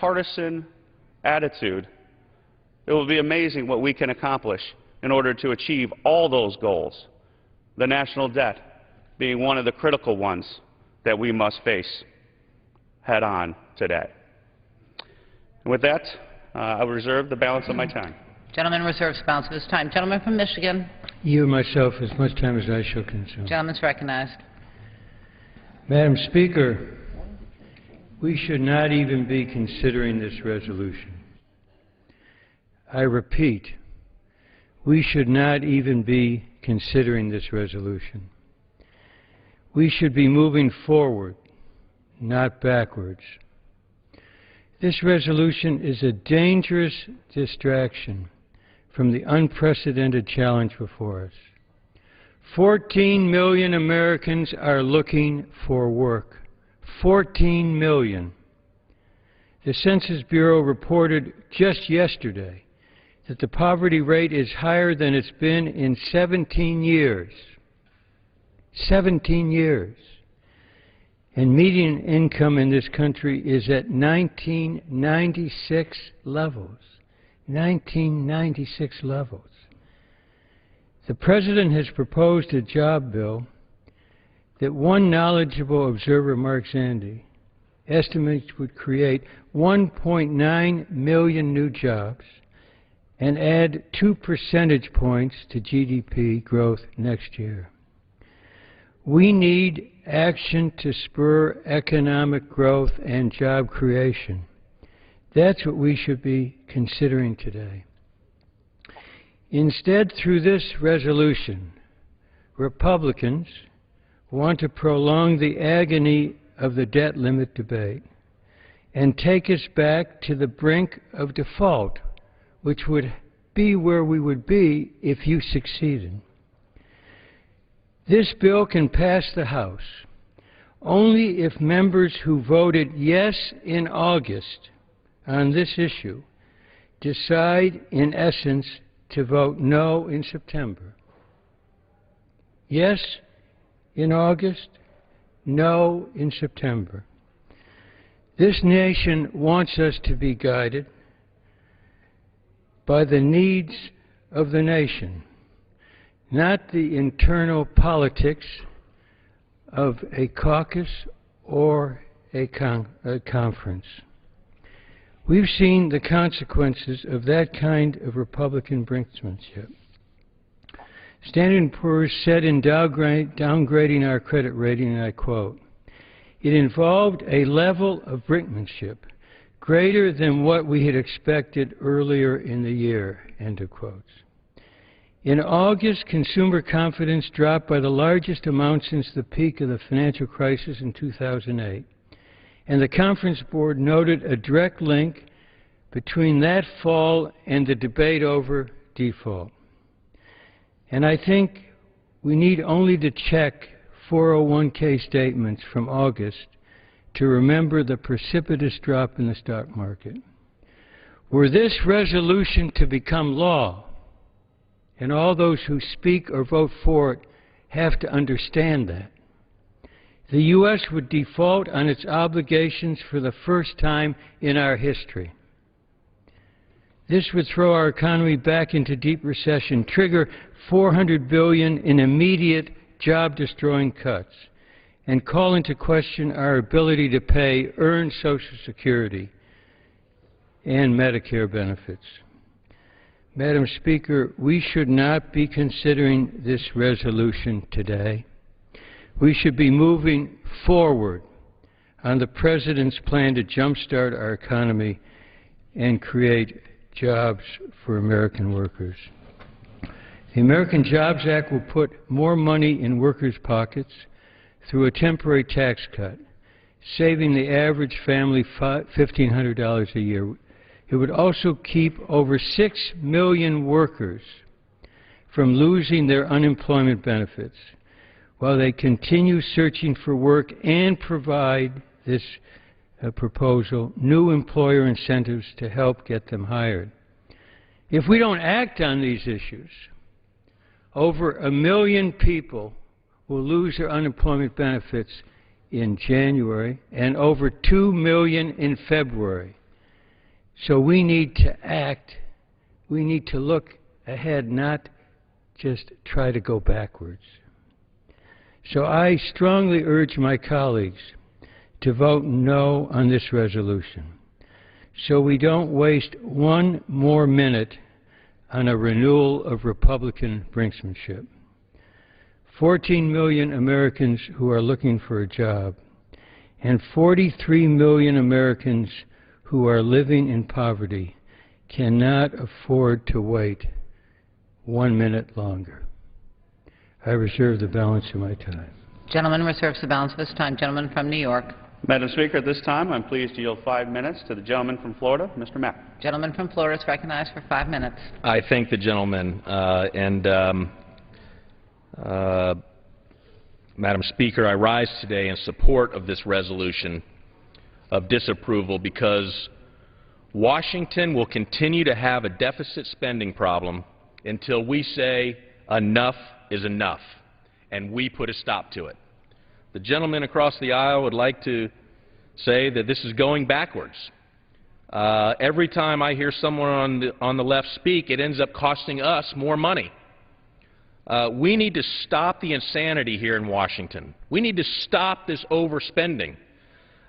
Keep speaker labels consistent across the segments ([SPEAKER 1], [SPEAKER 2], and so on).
[SPEAKER 1] partisan attitude, it will be amazing what we can accomplish in order to achieve all those goals, the national debt being one of the critical ones that we must face head-on today. And with that, I will reserve the balance of my time.
[SPEAKER 2] Gentleman reserves the balance of his time. Gentleman from Michigan.
[SPEAKER 3] You myself as much time as I shall consume.
[SPEAKER 2] Gentleman's recognized.
[SPEAKER 3] Madam Speaker, we should not even be considering this resolution. I repeat, we should not even be considering this resolution. We should be moving forward, not backwards. This resolution is a dangerous distraction from the unprecedented challenge before us. 14 million Americans are looking for work. 14 million. The Census Bureau reported just yesterday that the poverty rate is higher than it's been in 17 years. 17 years. And median income in this country is at 1996 levels. 1996 levels. The President has proposed a job bill that one knowledgeable observer, Mark Zandi, estimates would create 1.9 million new jobs and add 2 percentage points to GDP growth next year. We need action to spur economic growth and job creation. That's what we should be considering today. Instead, through this resolution, Republicans want to prolong the agony of the debt limit debate and take us back to the brink of default, which would be where we would be if you succeeded. This bill can pass the House only if members who voted yes in August on this issue decide, in essence, to vote no in September. Yes in August, no in September. This nation wants us to be guided by the needs of the nation, not the internal politics of a caucus or a conference. We've seen the consequences of that kind of Republican brinksmanship. Standard & Poor's said in downgrading our credit rating, and I quote, "It involved a level of brinkmanship greater than what we had expected earlier in the year," end of quotes. In August, consumer confidence dropped by the largest amount since the peak of the financial crisis in 2008. And the Conference Board noted a direct link between that fall and the debate over default. And I think we need only to check 401k statements from August to remember the precipitous drop in the stock market. Were this resolution to become law, and all those who speak or vote for it have to understand that, the U.S. would default on its obligations for the first time in our history. This would throw our economy back into deep recession, trigger $400 billion in immediate job-destroying cuts, and call into question our ability to pay earned Social Security and Medicare benefits. Madam Speaker, we should not be considering this resolution today. We should be moving forward on the President's plan to jumpstart our economy and create jobs for American workers. The American Jobs Act will put more money in workers' pockets through a temporary tax cut, saving the average family $1,500 a year. It would also keep over 6 million workers from losing their unemployment benefits while they continue searching for work and provide this proposal new employer incentives to help get them hired. If we don't act on these issues, over 1 million people will lose their unemployment benefits in January and over 2 million in February. So we need to act. We need to look ahead, not just try to go backwards. So I strongly urge my colleagues to vote no on this resolution, so we don't waste one more minute on a renewal of Republican brinksmanship. 14 million Americans who are looking for a job, and 43 million Americans who are living in poverty cannot afford to wait 1 minute longer. I reserve the balance of my time.
[SPEAKER 2] Gentleman reserves the balance of his time. Gentleman from New York.
[SPEAKER 1] Madam Speaker, at this time, I'm pleased to yield 5 minutes to the gentleman from Florida, Mr. Mack.
[SPEAKER 2] Gentleman from Florida is recognized for 5 minutes.
[SPEAKER 4] I thank the gentleman. Madam Speaker, I rise today in support of this resolution of disapproval because Washington will continue to have a deficit spending problem until we say enough is enough, and we put a stop to it. The gentleman across the aisle would like to say that this is going backwards. Every time I hear someone on the left speak, it ends up costing us more money. We need to stop the insanity here in Washington. We need to stop this overspending.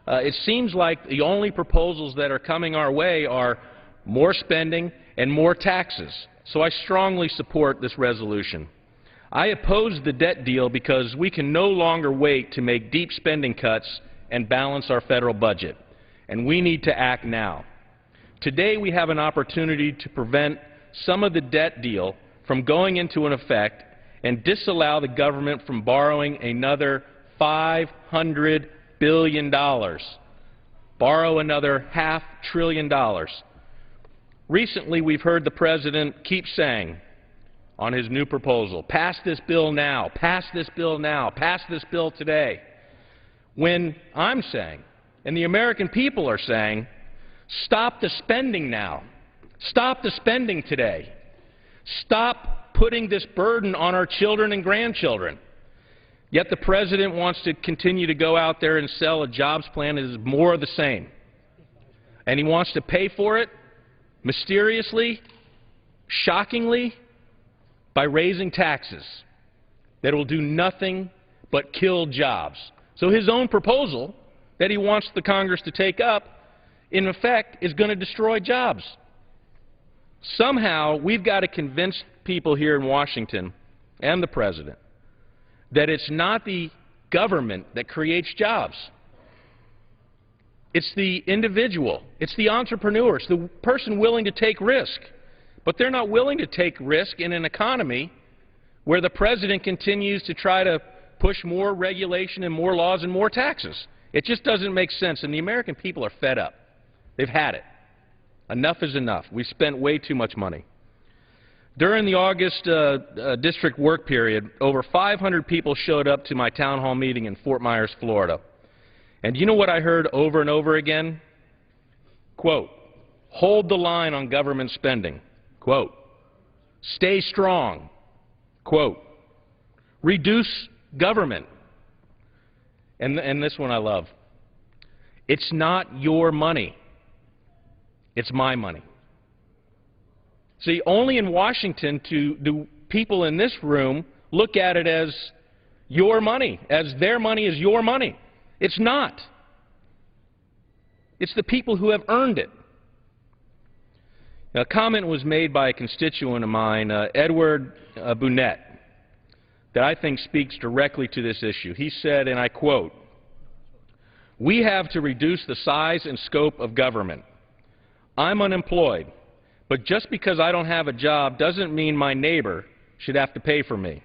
[SPEAKER 4] It seems like the only proposals that are coming our way are more spending and more taxes. So I strongly support this resolution. I oppose the debt deal because we can no longer wait to make deep spending cuts and balance our federal budget, and we need to act now. Today we have an opportunity to prevent some of the debt deal from going into an effect and disallow the government from borrowing another $500 billion. Borrow another $500 billion. Recently, we've heard the President keep saying on his new proposal, pass this bill now, pass this bill now, pass this bill today. When I'm saying, and the American people are saying, stop the spending now. Stop the spending today. Stop putting this burden on our children and grandchildren. Yet the President wants to continue to go out there and sell a jobs plan that is more of the same. And he wants to pay for it mysteriously, shockingly, by raising taxes that will do nothing but kill jobs. So his own proposal that he wants the Congress to take up, in effect, is going to destroy jobs. Somehow, we've got to convince people here in Washington and the President that it's not the government that creates jobs. It's the individual. It's the entrepreneur. It's the person willing to take risk. But they're not willing to take risk in an economy where the President continues to try to push more regulation and more laws and more taxes. It just doesn't make sense, and the American people are fed up. They've had it. Enough is enough. We've spent way too much money. During the August district work period, over 500 people showed up to my town hall meeting in Fort Myers, Florida. And you know what I heard over and over again? Quote, hold the line on government spending. Quote, stay strong. Quote, reduce government. And this one I love. It's not your money. It's my money. See, only in Washington do people in this room look at it as your money, as their money is your money. It's not. It's the people who have earned it. Now, a comment was made by a constituent of mine, Edward Bounette, that I think speaks directly to this issue. He said, and I quote, we have to reduce the size and scope of government. I'm unemployed, but just because I don't have a job doesn't mean my neighbor should have to pay for me.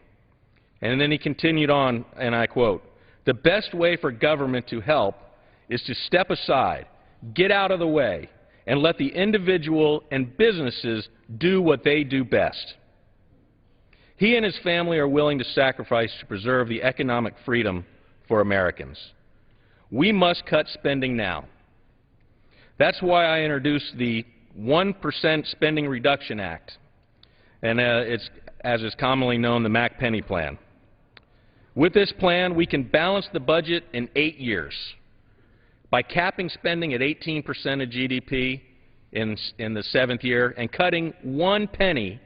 [SPEAKER 4] And then he continued on, and I quote, the best way for government to help is to step aside, get out of the way, and let the individual and businesses do what they do best. He and his family are willing to sacrifice to preserve the economic freedom for Americans. We must cut spending now. That's why I introduced the 1% Spending Reduction Act, and it's, as is commonly known, the Mack-Penny Plan. With this plan, we can balance the budget in 8 years. By capping spending at 18% of GDP, in the 7th year and cutting 1 penny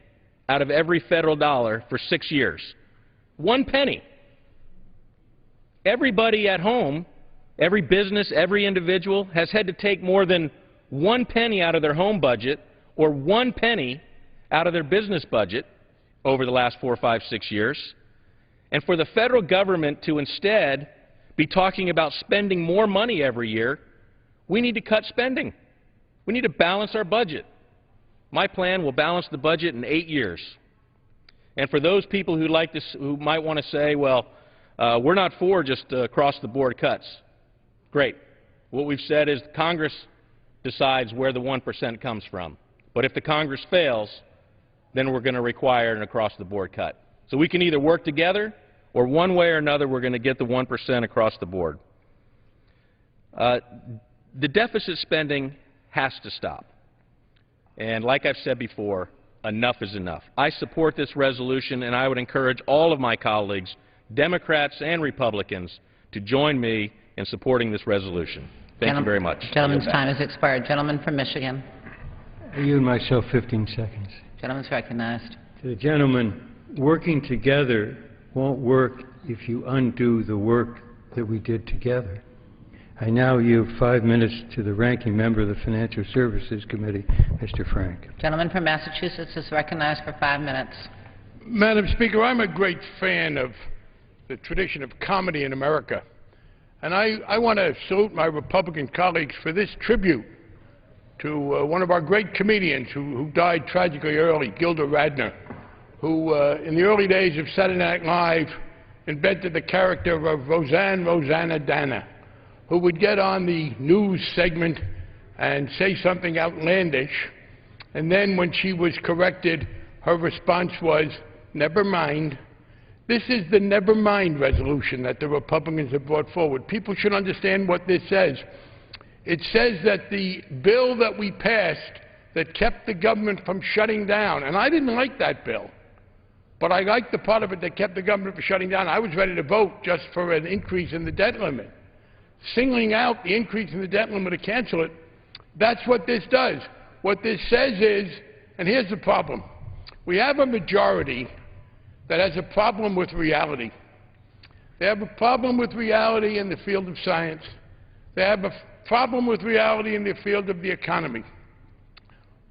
[SPEAKER 4] out of every federal dollar for 6 years. 1 penny. Everybody at home, every business, every individual has had to take more than 1 penny out of their home budget or 1 penny out of their business budget over the last 4, 5, 6 years. And for the federal government to instead be talking about spending more money every year, we need to cut spending. We need to balance our budget. My plan will balance the budget in 8 years. And for those people who might want to say, well, we're not for just across-the-board cuts. Great. What we've said is Congress decides where the 1% comes from. But if the Congress fails, then we're going to require an across-the-board cut. So we can either work together, or one way or another we're going to get the 1% across the board. The deficit spending has to stop. And like I've said before, enough is enough. I support this resolution, and I would encourage all of my colleagues, Democrats and Republicans, to join me in supporting this resolution. Thank you very much.
[SPEAKER 2] Gentleman's time has expired. Gentleman from Michigan.
[SPEAKER 3] I yield myself 15 seconds.
[SPEAKER 2] Gentleman's recognized.
[SPEAKER 3] To the gentleman, working together won't work if you undo the work that we did together. I now yield 5 minutes to the ranking member of the Financial Services Committee, Mr. Frank.
[SPEAKER 2] Gentleman from Massachusetts is recognized for 5 minutes.
[SPEAKER 5] Madam Speaker, I'm a great fan of the tradition of comedy in America. And I want to salute my Republican colleagues for this tribute to one of our great comedians who died tragically early, Gilda Radner, who in the early days of Saturday Night Live invented the character of Rosanna Dana, who would get on the news segment and say something outlandish, and then when she was corrected, her response was, "Never mind." This is the never mind resolution that the Republicans have brought forward. People should understand what this says. It says that the bill that we passed that kept the government from shutting down, and I didn't like that bill, but I liked the part of it that kept the government from shutting down. I was ready to vote just for an increase in the debt limit. Singling out the increase in the debt limit to cancel it, that's what this does. What this says is, and here's the problem, we have a majority that has a problem with reality. They have a problem with reality in the field of science. They have a problem with reality in the field of the economy.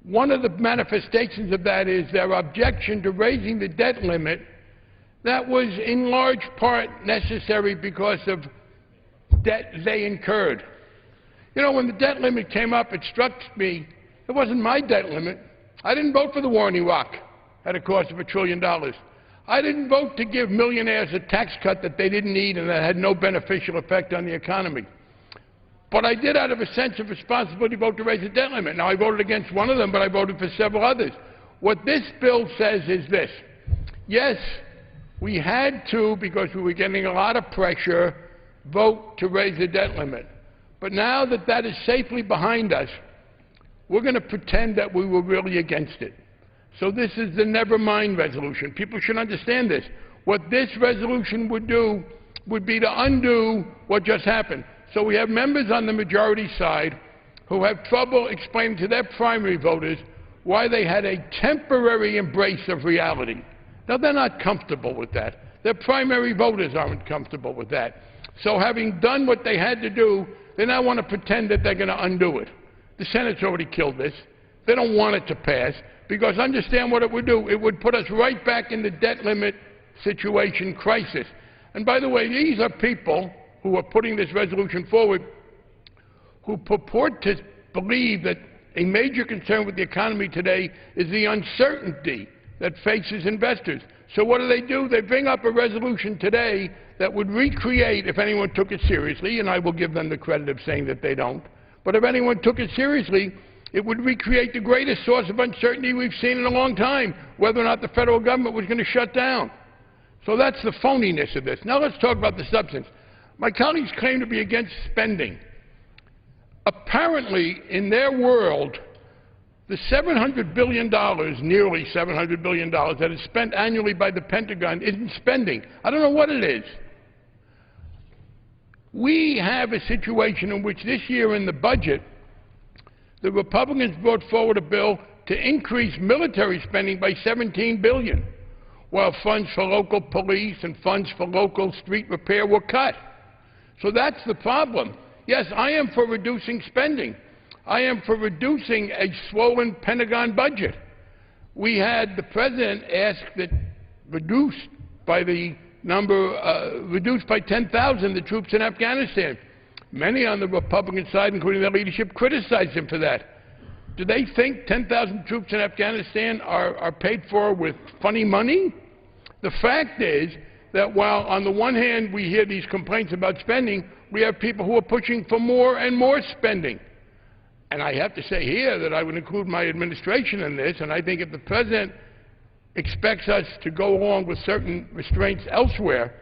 [SPEAKER 5] One of the manifestations of that is their objection to raising the debt limit that was in large part necessary because of debt they incurred. You know, when the debt limit came up, it struck me, it wasn't my debt limit. I didn't vote for the war in Iraq at a cost of $1 trillion. I didn't vote to give millionaires a tax cut that they didn't need and that had no beneficial effect on the economy. But I did, out of a sense of responsibility, vote to raise the debt limit. Now, I voted against one of them, but I voted for several others. What this bill says is this. Yes, we had to, because we were getting a lot of pressure, vote to raise the debt limit. But now that that is safely behind us, we're going to pretend that we were really against it. So this is the never mind resolution. People should understand this. What this resolution would do would be to undo what just happened. So we have members on the majority side who have trouble explaining to their primary voters why they had a temporary embrace of reality. Now, they're not comfortable with that. Their primary voters aren't comfortable with that. So having done what they had to do, they now want to pretend that they're going to undo it. The Senate's already killed this. They don't want it to pass, because understand what it would do. It would put us right back in the debt limit situation crisis. And by the way, these are people who are putting this resolution forward who purport to believe that a major concern with the economy today is the uncertainty that faces investors. So what do? They bring up a resolution today that would recreate, if anyone took it seriously, and I will give them the credit of saying that they don't, but if anyone took it seriously, it would recreate the greatest source of uncertainty we've seen in a long time, whether or not the federal government was going to shut down. So that's the phoniness of this. Now let's talk about the substance. My colleagues claim to be against spending. Apparently, in their world, the $700 billion, nearly $700 billion, that is spent annually by the Pentagon isn't spending. I don't know what it is. We have a situation in which this year in the budget, The Republicans brought forward a bill to increase military spending by $17 billion, while funds for local police and funds for local street repair were cut. So that's the problem. Yes, I am for reducing spending. I am for reducing a swollen Pentagon budget. We had the President ask that reduced by 10,000 the troops in Afghanistan. Many on the Republican side, including their leadership, criticized him for that. Do they think 10,000 troops in Afghanistan are paid for with funny money? The fact is that while on the one hand we hear these complaints about spending, we have people who are pushing for more and more spending. And I have to say here that I would include my administration in this, and I think if the President expects us to go along with certain restraints elsewhere,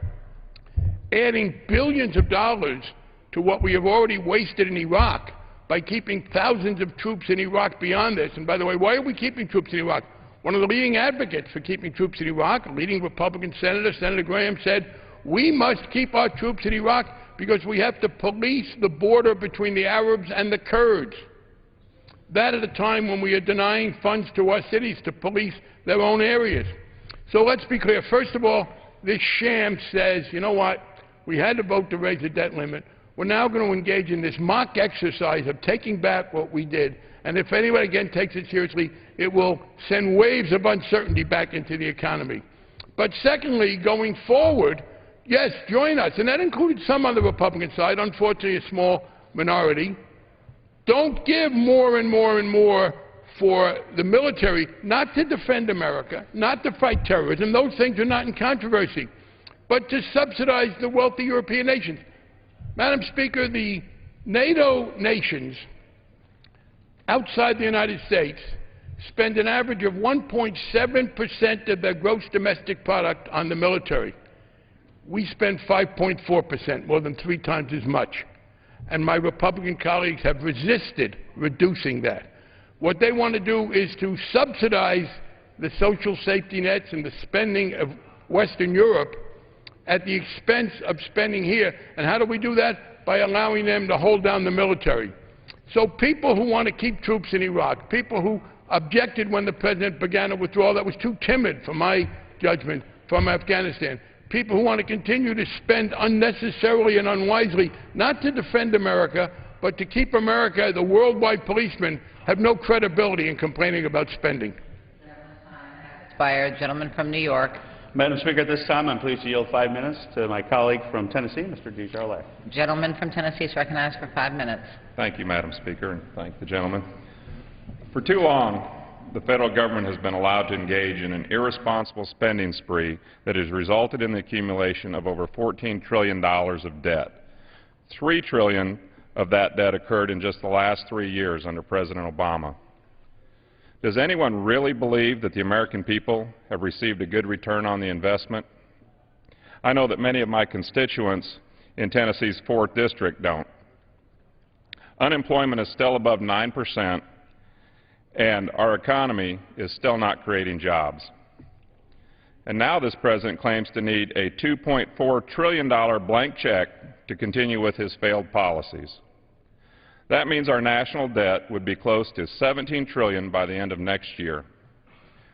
[SPEAKER 5] adding billions of dollars to what we have already wasted in Iraq by keeping thousands of troops in Iraq beyond this. And by the way, why are we keeping troops in Iraq? One of the leading advocates for keeping troops in Iraq, a leading Republican senator, Senator Graham, said, we must keep our troops in Iraq because we have to police the border between the Arabs and the Kurds. That at a time when we are denying funds to our cities to police their own areas. So let's be clear. First of all, this sham says, you know what, we had to vote to raise the debt limit. We're now going to engage in this mock exercise of taking back what we did. And if anyone, again, takes it seriously, it will send waves of uncertainty back into the economy. But secondly, going forward, yes, join us. And that included some on the Republican side, unfortunately a small minority. Don't give more and more and more for the military, not to defend America, not to fight terrorism. Those things are not in controversy, but to subsidize the wealthy European nations. Madam Speaker, the NATO nations outside the United States spend an average of 1.7% of their gross domestic product on the military. We spend 5.4%, more than 3 times as much. And my Republican colleagues have resisted reducing that. What they want to do is to subsidize the social safety nets and the spending of Western Europe at the expense of spending here. And how do we do that? By allowing them to hold down the military. So people who want to keep troops in Iraq, people who objected when the President began a withdrawal that was too timid, for my judgment, from Afghanistan, people who want to continue to spend unnecessarily and unwisely, not to defend America, but to keep America the worldwide policeman, have no credibility in complaining about spending.
[SPEAKER 2] Expired. Gentleman from New York.
[SPEAKER 1] Madam Speaker, at this time I'm pleased to yield 5 minutes to my colleague from Tennessee, Mr. DeJarlais.
[SPEAKER 2] Gentleman from Tennessee is recognized for 5 minutes.
[SPEAKER 6] Thank you, Madam Speaker, and thank the gentleman. For too long, the federal government has been allowed to engage in an irresponsible spending spree that has resulted in the accumulation of over $14 trillion of debt. $3 trillion of that debt occurred in just the last 3 years under President Obama. Does anyone really believe that the American people have received a good return on the investment? I know that many of my constituents in Tennessee's 4th District don't. Unemployment is still above 9%, and our economy is still not creating jobs. And now this President claims to need a $2.4 trillion blank check to continue with his failed policies. That means our national debt would be close to $17 trillion by the end of next year.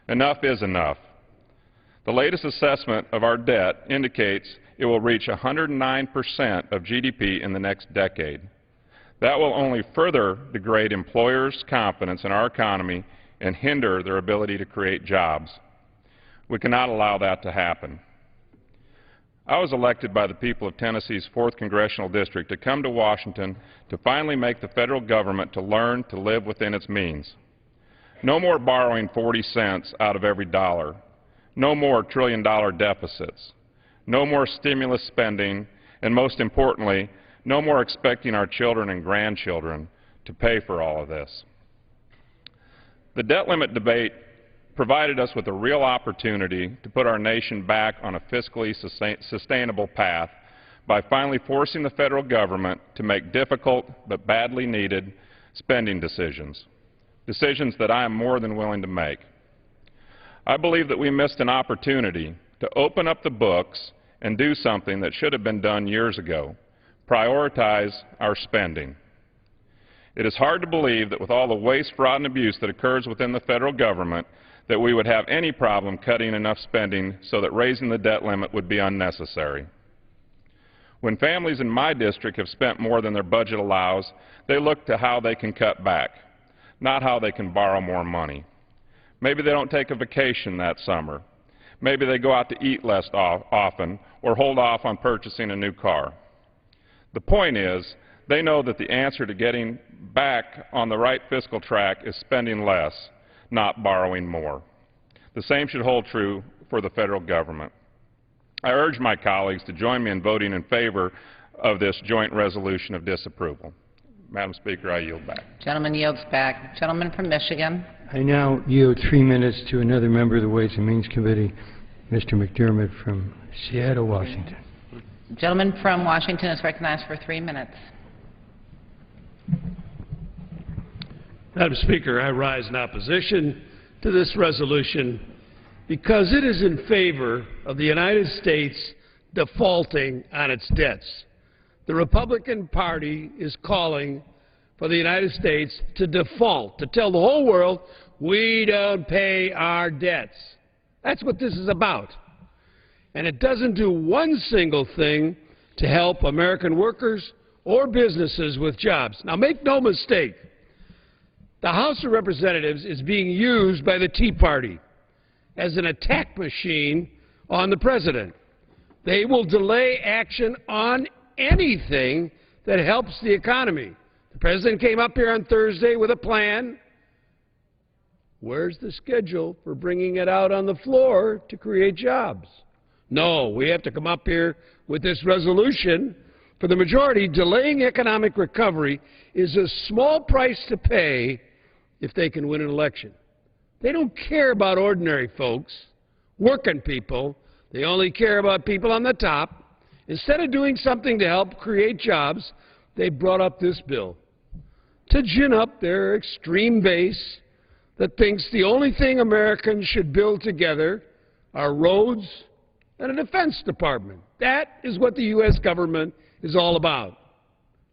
[SPEAKER 6] Enough is enough. The latest assessment of our debt indicates it will reach 109% of GDP in the next decade. That will only further degrade employers' confidence in our economy and hinder their ability to create jobs. We cannot allow that to happen. I was elected by the people of Tennessee's 4th Congressional District to come to Washington to finally make the federal government to learn to live within its means. No more borrowing 40 cents out of every dollar. No more trillion-dollar deficits. No more stimulus spending, and most importantly, no more expecting our children and grandchildren to pay for all of this. The debt limit debate provided us with a real opportunity to put our nation back on a fiscally sustainable path by finally forcing the federal government to make difficult but badly needed spending decisions, decisions that I am more than willing to make. I believe that we missed an opportunity to open up the books and do something that should have been done years ago: prioritize our spending. It is hard to believe that with all the waste, fraud, and abuse that occurs within the federal government, that we would have any problem cutting enough spending so that raising the debt limit would be unnecessary. When families in my district have spent more than their budget allows, they look to how they can cut back, not how they can borrow more money. Maybe they don't take a vacation that summer. Maybe they go out to eat less often or hold off on purchasing a new car. The point is, they know that the answer to getting back on the right fiscal track is spending less, not borrowing more. The same should hold true for the federal government. I urge my colleagues to join me in voting in favor of this joint resolution of disapproval. Madam Speaker, I yield back.
[SPEAKER 2] Gentleman yields back. Gentleman from Michigan.
[SPEAKER 3] I now yield 3 minutes to another member of the Ways and Means Committee, Mr. McDermott from Seattle, Washington.
[SPEAKER 2] Gentleman from Washington is recognized for 3 minutes.
[SPEAKER 7] Madam Speaker, I rise in opposition to this resolution because it is in favor of the United States defaulting on its debts. The Republican Party is calling for the United States to default, to tell the whole world, we don't pay our debts. That's what this is about. And it doesn't do one single thing to help American workers or businesses with jobs. Now, make no mistake, the House of Representatives is being used by the Tea Party as an attack machine on the President. They will delay action on anything that helps the economy. The President came up here on Thursday with a plan. Where's the schedule for bringing it out on the floor to create jobs? No, we have to come up here with this resolution. For the majority, delaying economic recovery is a small price to pay if they can win an election. They don't care about ordinary folks, working people. They only care about people on the top. Instead of doing something to help create jobs, they brought up this bill to gin up their extreme base that thinks the only thing Americans should build together are roads and a Defense Department. That is what the U.S. government is all about.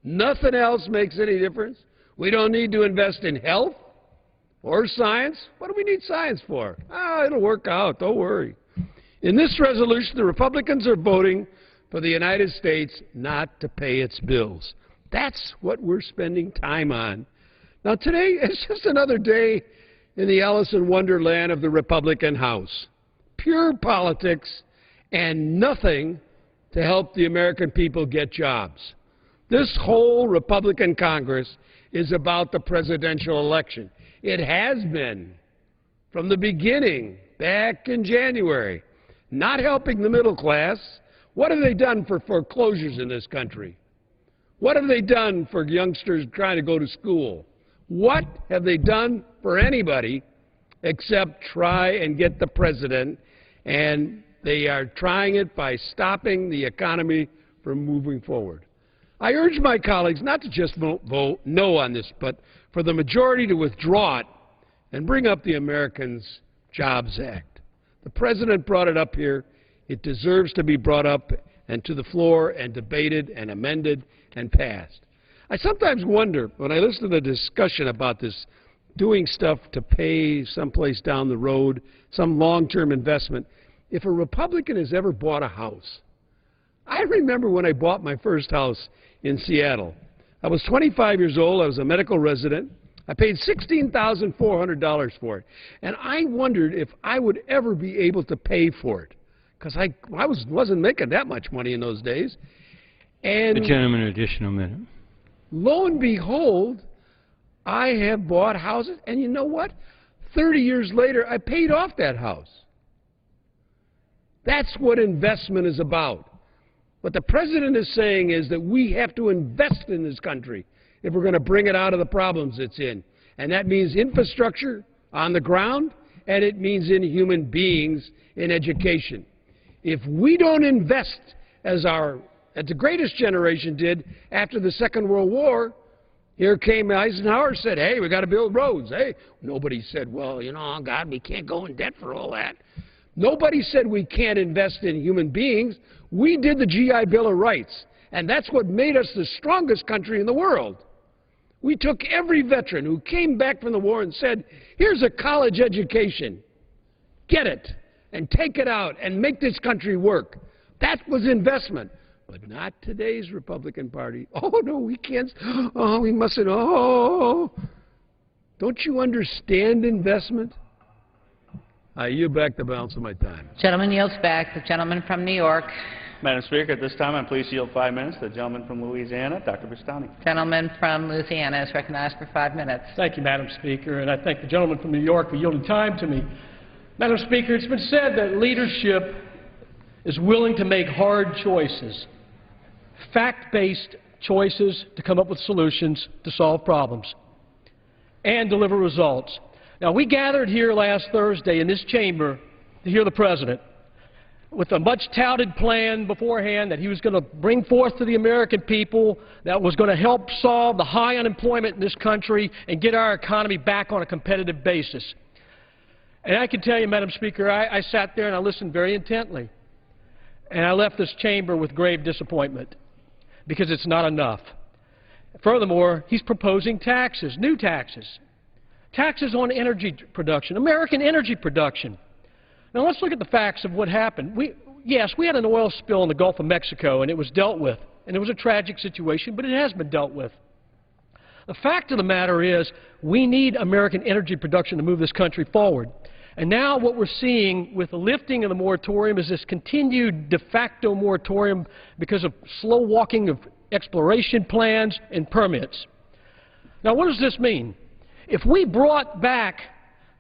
[SPEAKER 7] Nothing else makes any difference. We don't need to invest in health or science. What do we need science for? It'll work out. Don't worry. In this resolution, the Republicans are voting for the United States not to pay its bills. That's what we're spending time on. Now, today is just another day in the Alice in Wonderland of the Republican House. Pure politics and nothing to help the American people get jobs. This whole Republican Congress is about the presidential election. It has been from the beginning, back in January, not helping the middle class. What have they done for foreclosures in this country? What have they done for youngsters trying to go to school? What have they done for anybody except try and get the president? And they are trying it by stopping the economy from moving forward. I urge my colleagues not to just vote no on this, but for the majority to withdraw it and bring up the Americans Jobs Act. The President brought it up here. It deserves to be brought up and to the floor and debated and amended and passed. I sometimes wonder, when I listen to the discussion about this, doing stuff to pay someplace down the road, some long-term investment, if a Republican has ever bought a house. I remember when I bought my first house in Seattle. I was 25 years old. I was a medical resident. I paid $16,400 for it. And I wondered if I would ever be able to pay for it, because I wasn't making that much money in those days. And
[SPEAKER 3] the gentleman, an additional minute.
[SPEAKER 7] Lo and behold, I have bought houses, and you know what? 30 years later, I paid off that house. That's what investment is about. What the President is saying is that we have to invest in this country if we're going to bring it out of the problems it's in. And that means infrastructure on the ground, and it means in human beings, in education. If we don't invest as the greatest generation did after the Second World War, here came Eisenhower, said, hey, we got to build roads. Hey, nobody said, well, you know, God, we can't go in debt for all that. Nobody said we can't invest in human beings. We did the GI Bill of Rights, and that's what made us the strongest country in the world. We took every veteran who came back from the war and said, here's a college education. Get it and take it out and make this country work. That was investment. But not today's Republican Party. Oh, no, we can't. Oh, we mustn't. Oh. Don't you understand investment? I yield back the balance of my time.
[SPEAKER 2] Gentleman yields back. The gentleman from New York.
[SPEAKER 1] Madam Speaker, at this time, I'm pleased to yield 5 minutes to the gentleman from Louisiana, Dr. Bustani.
[SPEAKER 2] Gentleman from Louisiana is recognized for 5 minutes.
[SPEAKER 8] Thank you, Madam Speaker, and I thank the gentleman from New York for yielding time to me. Madam Speaker, it's been said that leadership is willing to make hard choices, fact-based choices to come up with solutions to solve problems and deliver results. Now, we gathered here last Thursday in this chamber to hear the President with a much-touted plan beforehand that he was going to bring forth to the American people that was going to help solve the high unemployment in this country and get our economy back on a competitive basis. And I can tell you, Madam Speaker, I sat there and I listened very intently. And I left this chamber with grave disappointment because it's not enough. Furthermore, he's proposing taxes, new taxes. Taxes on energy production, American energy production. Now let's look at the facts of what happened. Yes, we had an oil spill in the Gulf of Mexico and it was dealt with. And it was a tragic situation, but it has been dealt with. The fact of the matter is we need American energy production to move this country forward. And now what we're seeing with the lifting of the moratorium is this continued de facto moratorium because of slow walking of exploration plans and permits. Now what does this mean? If we brought back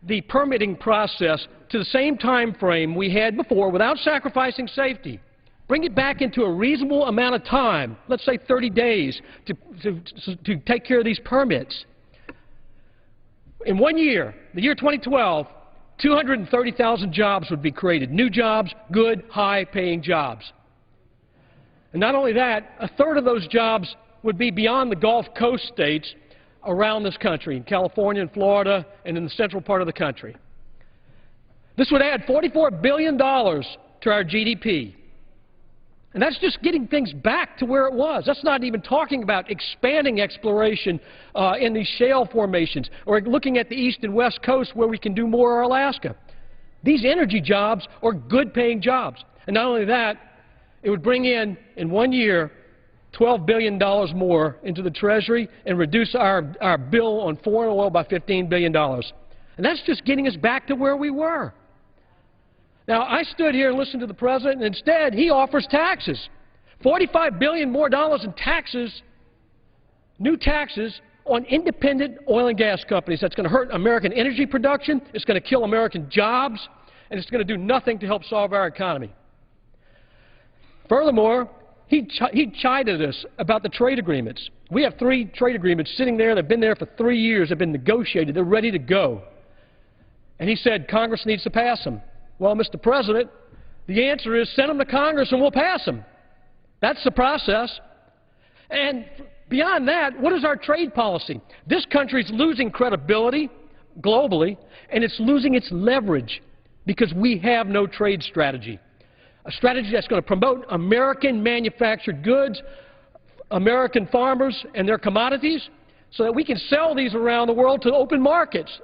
[SPEAKER 8] the permitting process to the same time frame we had before without sacrificing safety, bring it back into a reasonable amount of time, let's say 30 days, to take care of these permits. In 1 year, the year 2012, 230,000 jobs would be created. New jobs, good, high-paying jobs. And not only that, a third of those jobs would be beyond the Gulf Coast states around this country, in California and Florida and in the central part of the country. This would add $44 billion to our GDP. And that's just getting things back to where it was. That's not even talking about expanding exploration in these shale formations or looking at the east and west coast where we can do more or Alaska. These energy jobs are good-paying jobs. And not only that, it would bring in 1 year, $12 billion more into the Treasury and reduce our bill on foreign oil by $15 billion. And that's just getting us back to where we were. Now, I stood here and listened to the President, and instead he offers taxes. $45 billion more in taxes, new taxes on independent oil and gas companies. That's going to hurt American energy production, it's going to kill American jobs, and it's going to do nothing to help solve our economy. Furthermore, he chided us about the trade agreements. We have 3 trade agreements sitting there that have been there for 3 years, have been negotiated, they're ready to go. And he said Congress needs to pass them. Well, Mr. President, the answer is send them to Congress and we'll pass them. That's the process. And beyond that, what is our trade policy? This country is losing credibility globally, and it's losing its leverage because we have no trade strategy. A strategy that's going to promote American manufactured goods, American farmers and their commodities, so that we can sell these around the world to open markets.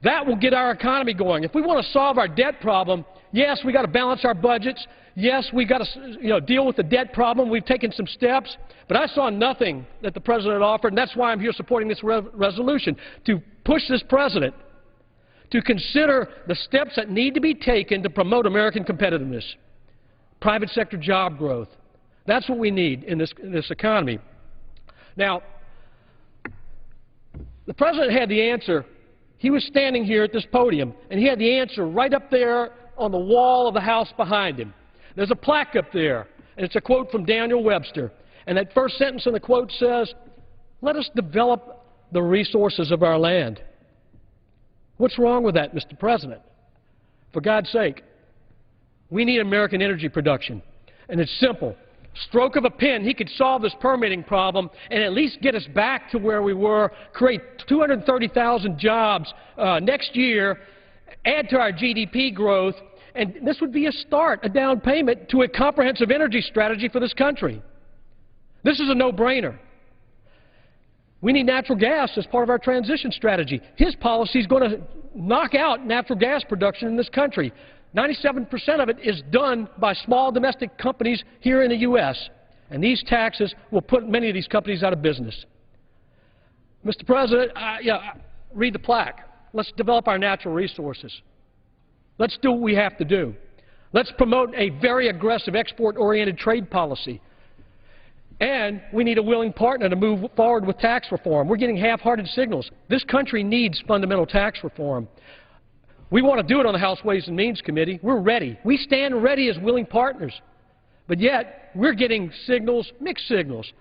[SPEAKER 8] That will get our economy going. If we want to solve our debt problem, yes, we've got to balance our budgets. Yes, we've got to deal with the debt problem. We've taken some steps. But I saw nothing that the President offered, and that's why I'm here supporting this resolution, to push this President to consider the steps that need to be taken to promote American competitiveness, private sector job growth. That's what we need in this economy. Now, the President had the answer. He was standing here at this podium, and he had the answer right up there on the wall of the House behind him. There's a plaque up there, and it's a quote from Daniel Webster. And that first sentence in the quote says, "Let us develop the resources of our land." What's wrong with that, Mr. President? For God's sake, we need American energy production. And it's simple. Stroke of a pen, he could solve this permitting problem and at least get us back to where we were, create 230,000 jobs next year, add to our GDP growth, and this would be a start, a down payment to a comprehensive energy strategy for this country. This is a no-brainer. We need natural gas as part of our transition strategy. His policy is going to knock out natural gas production in this country. 97% of it is done by small domestic companies here in the U.S., and these taxes will put many of these companies out of business. Mr. President, read the plaque. Let's develop our natural resources. Let's do what we have to do. Let's promote a very aggressive export-oriented trade policy. And we need a willing partner to move forward with tax reform. We're getting half-hearted signals. This country needs fundamental tax reform. We want to do it on the House Ways and Means Committee. We're ready. We stand ready as willing partners. But yet, we're getting signals, mixed signals.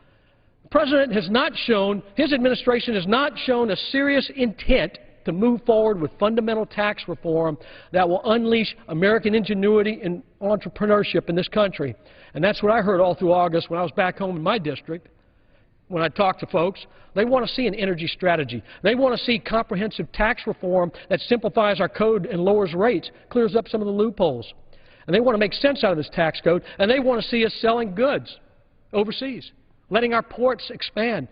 [SPEAKER 8] The President has not shown, his administration has not shown a serious intent to move forward with fundamental tax reform that will unleash American ingenuity and entrepreneurship in this country. And that's what I heard all through August when I was back home in my district. When I talked to folks, they want to see an energy strategy. They want to see comprehensive tax reform that simplifies our code and lowers rates, clears up some of the loopholes. And they want to make sense out of this tax code, and they want to see us selling goods overseas, letting our ports expand.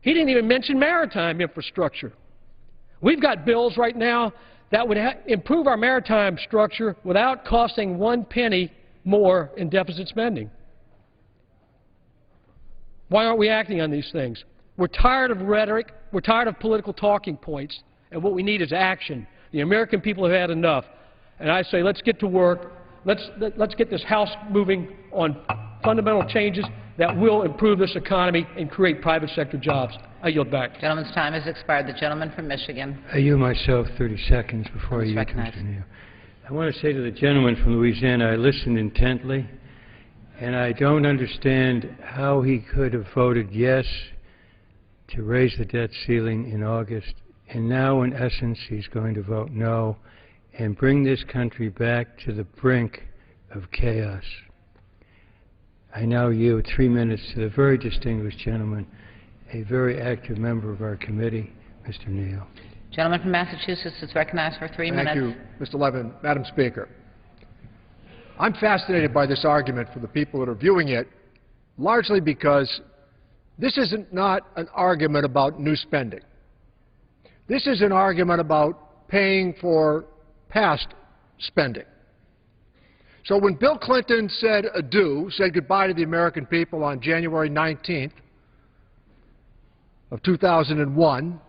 [SPEAKER 8] He didn't even mention maritime infrastructure. We've got bills right now that would improve our maritime structure without costing 1 penny more in deficit spending. Why aren't we acting on these things? We're tired of rhetoric. We're tired of political talking points. And what we need is action. The American people have had enough. And I say let's get to work. Let's get this House moving on fundamental changes that will improve this economy and create private sector jobs. I yield back.
[SPEAKER 2] The gentleman's time has expired. The gentleman from Michigan.
[SPEAKER 3] I yield myself 30 seconds before you, Mr. Neal. I want to say to the gentleman from Louisiana, I listened intently, and I don't understand how he could have voted yes to raise the debt ceiling in August, and now, in essence, he's going to vote no and bring this country back to the brink of chaos. I now yield 3 minutes to the very distinguished gentleman, a very active member of our committee, Mr. Neal.
[SPEAKER 2] Gentleman from Massachusetts is recognized for 3 minutes.
[SPEAKER 9] Thank you, Mr. Levin. Madam Speaker, I'm fascinated by this argument for the people that are viewing it, largely because this is not an argument about new spending. This is an argument about paying for past spending. So when Bill Clinton said adieu, said goodbye to the American people on January 19th of 2001,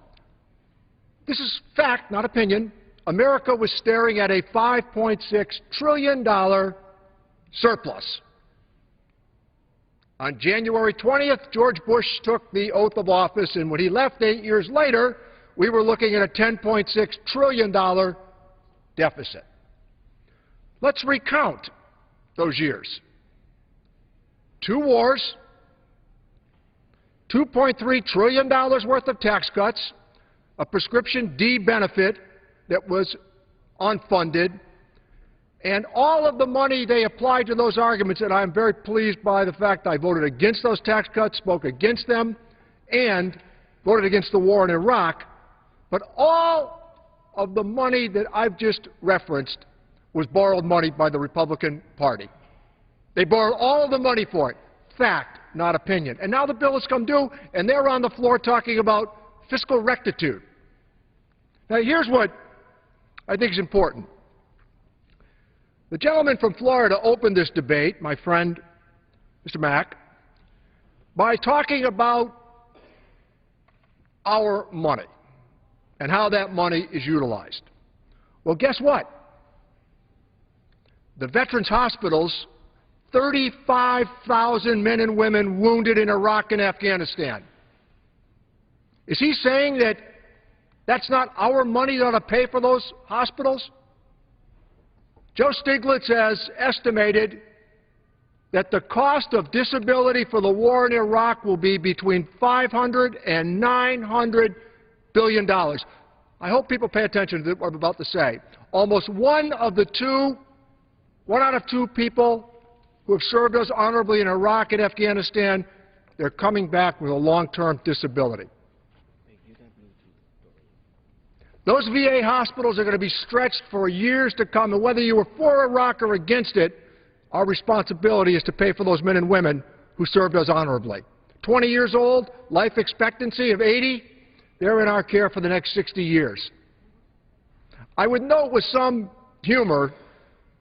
[SPEAKER 9] this is fact, not opinion, America was staring at a $5.6 trillion surplus. On January 20th, George Bush took the oath of office, and when he left 8 years later, we were looking at a $10.6 trillion deficit. Let's recount those years. 2 wars, $2.3 trillion worth of tax cuts, a prescription D benefit that was unfunded, and all of the money they applied to those arguments, and I'm very pleased by the fact I voted against those tax cuts, spoke against them, and voted against the war in Iraq, but all of the money that I've just referenced was borrowed money by the Republican Party. They borrowed all of the money for it. Fact, not opinion. And now the bill has come due, and they're on the floor talking about fiscal rectitude. Now, here's what I think is important. The gentleman from Florida opened this debate, my friend, Mr. Mack, by talking about our money and how that money is utilized. Well, guess what? The veterans' hospitals, 35,000 men and women wounded in Iraq and Afghanistan. Is he saying that that's not our money that ought to pay for those hospitals? Joe Stiglitz has estimated that the cost of disability for the war in Iraq will be between $500 and $900 billion. I hope people pay attention to what I'm about to say. Almost one out of two people who have served us honorably in Iraq and Afghanistan, they're coming back with a long-term disability. Those VA hospitals are going to be stretched for years to come, and whether you were for Iraq or against it, our responsibility is to pay for those men and women who served us honorably. 20 years old, life expectancy of 80, they're in our care for the next 60 years. I would note with some humor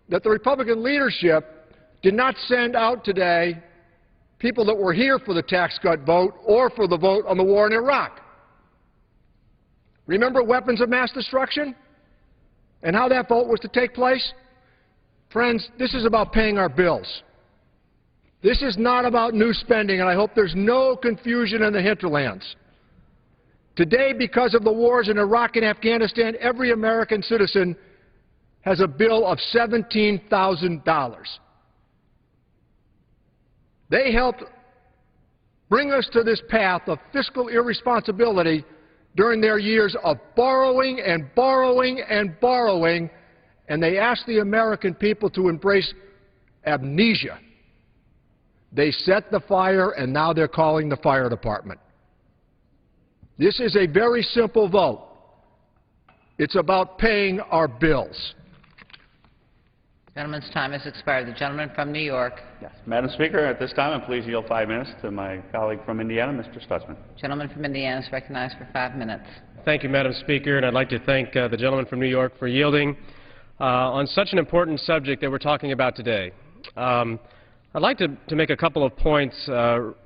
[SPEAKER 9] that the Republican leadership did not send out today people that were here for the tax cut vote or for the vote on the war in Iraq. Remember weapons of mass destruction and how that vote was to take place? Friends, this is about paying our bills. This is not about new spending, and I hope there's no confusion in the hinterlands. Today, because of the wars in Iraq and Afghanistan, every American citizen has a bill of $17,000. They helped bring us to this path of fiscal irresponsibility during their years of borrowing and borrowing and borrowing, and they asked the American people to embrace amnesia. They set the fire, and now they're calling the fire department. This is a very simple vote. It's about paying our bills.
[SPEAKER 2] Gentleman's time has expired. The gentleman from New York.
[SPEAKER 1] Yes. Madam Speaker, at this time, I'm pleased to yield 5 minutes to my colleague from Indiana, Mr. Stutzman.
[SPEAKER 2] Gentleman from Indiana is recognized for 5 minutes.
[SPEAKER 10] Thank you, Madam Speaker, and I'd like to thank the gentleman from New York for yielding on such an important subject that we're talking about today. I'd like to make a couple of points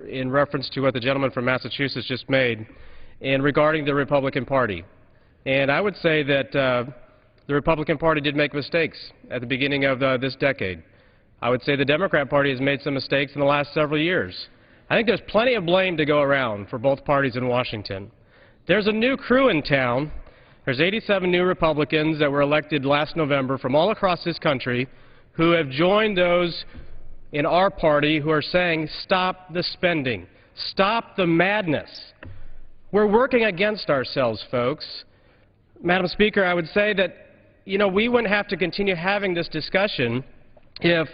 [SPEAKER 10] in reference to what the gentleman from Massachusetts just made and regarding the Republican Party. And I would say that the Republican Party did make mistakes at the beginning of this decade. I would say the Democrat Party has made some mistakes in the last several years. I think there's plenty of blame to go around for both parties in Washington. There's a new crew in town. There's 87 new Republicans that were elected last November from all across this country who have joined those in our party who are saying, stop the spending, stop the madness. We're working against ourselves, folks. Madam Speaker, I would say that, you know, we wouldn't have to continue having this discussion if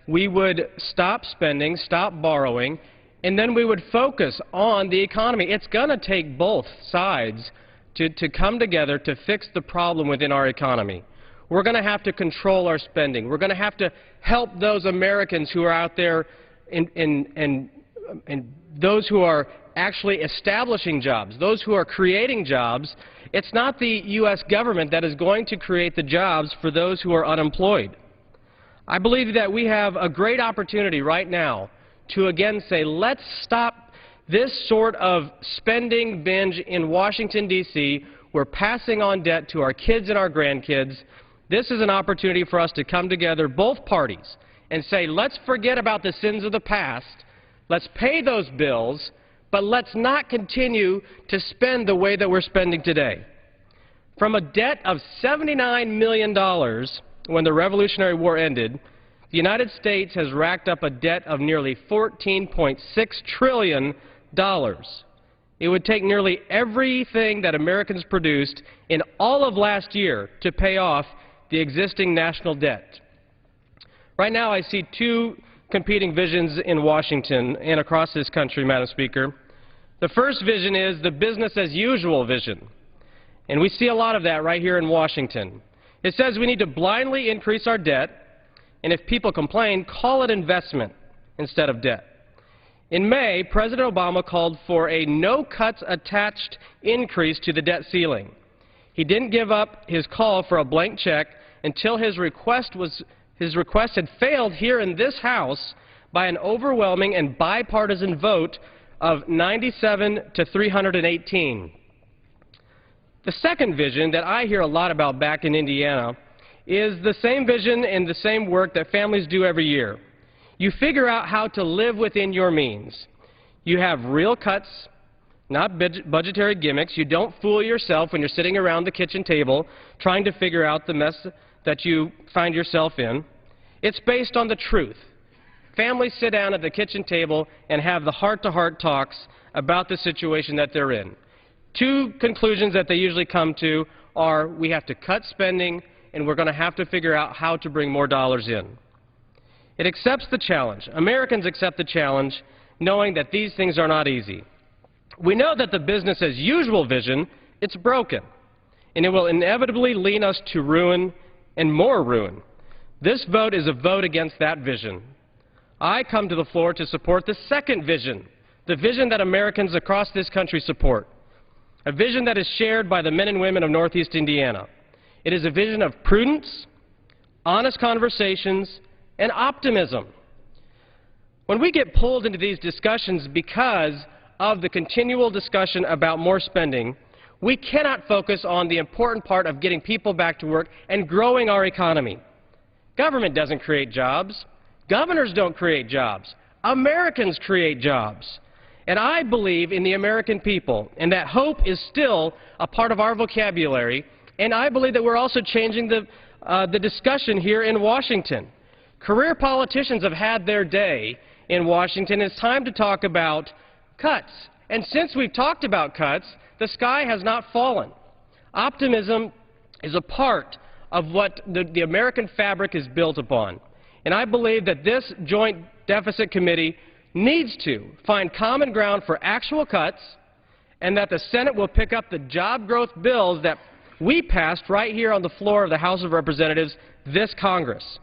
[SPEAKER 10] we would stop spending, stop borrowing, and then we would focus on the economy. It's going to take both sides to come together to fix the problem within our economy. We're going to have to control our spending. We're going to have to help those Americans who are out there and those who are actually establishing jobs, those who are creating jobs. It's not the U.S. government that is going to create the jobs for those who are unemployed. I believe that we have a great opportunity right now to again say, let's stop this sort of spending binge in Washington, D.C. We're passing on debt to our kids and our grandkids. This is an opportunity for us to come together, both parties, and say, let's forget about the sins of the past. Let's pay those bills, but let's not continue to spend the way that we're spending today. From a debt of $79 million when the Revolutionary War ended, the United States has racked up a debt of nearly $14.6 trillion. It would take nearly everything that Americans produced in all of last year to pay off the existing national debt. Right now, I see two competing visions in Washington and across this country, Madam Speaker. The first vision is the business-as-usual vision, and we see a lot of that right here in Washington. It says we need to blindly increase our debt, and if people complain, call it investment instead of debt. In May, President Obama called for a no-cuts-attached increase to the debt ceiling. He didn't give up his call for a blank check until his request had failed here in this House by an overwhelming and bipartisan vote of 97 to 318. The second vision that I hear a lot about back in Indiana is the same vision and the same work that families do every year. You figure out how to live within your means. You have real cuts, not budgetary gimmicks. You don't fool yourself when you're sitting around the kitchen table trying to figure out the mess that you find yourself in. It's based on the truth. Families sit down at the kitchen table and have the heart-to-heart talks about the situation that they're in. Two conclusions that they usually come to are we have to cut spending and we're going to have to figure out how to bring more dollars in. It accepts the challenge. Americans accept the challenge knowing that these things are not easy. We know that the business-as-usual vision, it's broken, and it will inevitably lead us to ruin and more ruin. This vote is a vote against that vision. I come to the floor to support the second vision, the vision that Americans across this country support, a vision that is shared by the men and women of Northeast Indiana. It is a vision of prudence, honest conversations, and optimism. When we get pulled into these discussions because of the continual discussion about more spending, we cannot focus on the important part of getting people back to work and growing our economy. Government doesn't create jobs. Governors don't create jobs. Americans create jobs. And I believe in the American people, and that hope is still a part of our vocabulary, and I believe that we're also changing the discussion here in Washington. Career politicians have had their day in Washington. It's time to talk about cuts. And since we've talked about cuts, the sky has not fallen. Optimism is a part of what the American fabric is built upon. And I believe that this Joint Deficit Committee needs to find common ground for actual cuts, and that the Senate will pick up the job growth bills that we passed right here on the floor of the House of Representatives this Congress.